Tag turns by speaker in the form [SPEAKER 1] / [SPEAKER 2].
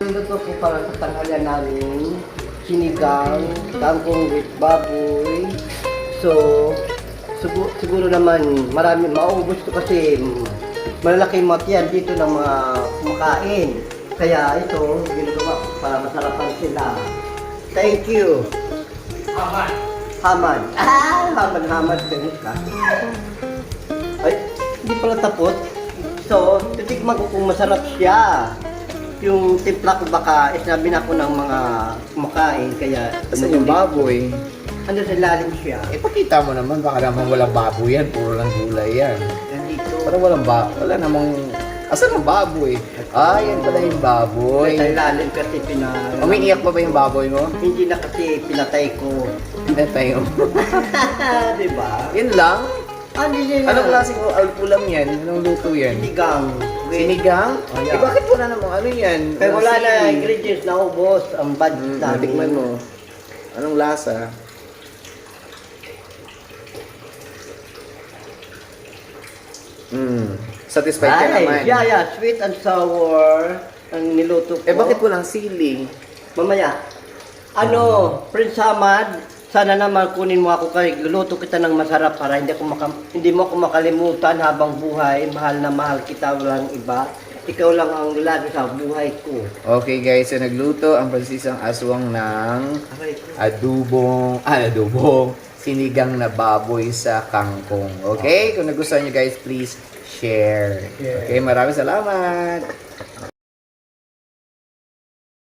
[SPEAKER 1] Luto ko para sa tanghalian namin, sinigang, kangkong with baboy. So, siguro naman marami mauubos ko kasi malalaking matiyan dito ng mga kumakain. Kaya ito, ginagawa ko para masarapan sila. Thank you. Hamad. Hamad. Hamad. Ganun ka. Ay, hindi pala tapos. So, titikman ko kung masarap siya. Yung timpla ko baka, sinabi na ako ng mga kumakain, kaya...
[SPEAKER 2] Saan yung baboy?
[SPEAKER 1] Ano sa lalim siya?
[SPEAKER 2] Ipakita mo naman, baka naman walang baboy yan, puro lang gulay yan.
[SPEAKER 1] Nandito.
[SPEAKER 2] Parang wala namang... Asan ang baboy? Ah, yan pala yung baboy.
[SPEAKER 1] Sa ilalim kasi
[SPEAKER 2] Umiiyak pa ba yung baboy mo?
[SPEAKER 1] Hindi na kasi pinatay ko.
[SPEAKER 2] Pinatay mo.
[SPEAKER 1] Diba?
[SPEAKER 2] Yan lang?
[SPEAKER 1] Hindi
[SPEAKER 2] Anong klaseng ulam yan? Anong luto yan?
[SPEAKER 1] Sinigang.
[SPEAKER 2] Sinigang?
[SPEAKER 1] Oh, yeah.
[SPEAKER 2] Bakit wala namang ano yan?
[SPEAKER 1] Pero wala na
[SPEAKER 2] Sili.
[SPEAKER 1] ingredients na ubos. Ang bad namin.
[SPEAKER 2] Tikman mo. Anong lasa? Satisfied ka naman?
[SPEAKER 1] Yeah. Sweet and sour. Ang niluto ko.
[SPEAKER 2] Bakit walang sili?
[SPEAKER 1] Mamaya. Prince Hamad, sana naman kunin mo ako kay luluto kita ng masarap para hindi mo ako makalimutan habang buhay. Mahal na mahal kita, walang iba. Ikaw lang ang lalo sa buhay ko.
[SPEAKER 2] Okay guys, so nagluto ang Fransisang Aswang ng adubong sinigang na baboy sa kangkong. Okay? Kung nagustuhan nyo guys, please share. Okay, maraming salamat.